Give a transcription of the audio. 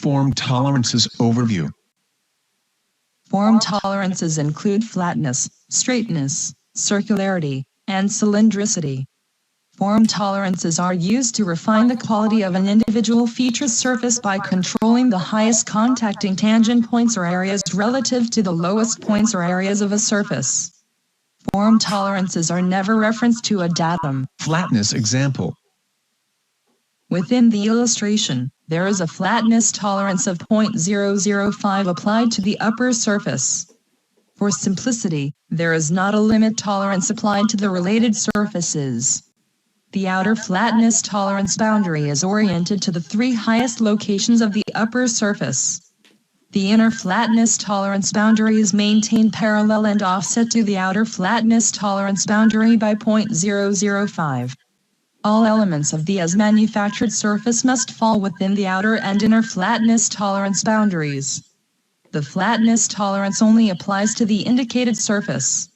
Form tolerances overview. Form tolerances include flatness, straightness, circularity, and cylindricity. Form tolerances are used to refine the quality of an individual feature surface by controlling the highest contacting tangent points or areas relative to the lowest points or areas of a surface. Form tolerances are never referenced to a datum. Flatness example. Within the illustration, there is a flatness tolerance of 0.005 applied to the upper surface. For simplicity, there is not a limit tolerance applied to the related surfaces. The outer flatness tolerance boundary is oriented to the three highest locations of the upper surface. The inner flatness tolerance boundary is maintained parallel and offset to the outer flatness tolerance boundary by 0.005. All elements of the as-manufactured surface must fall within the outer and inner flatness tolerance boundaries. The flatness tolerance only applies to the indicated surface.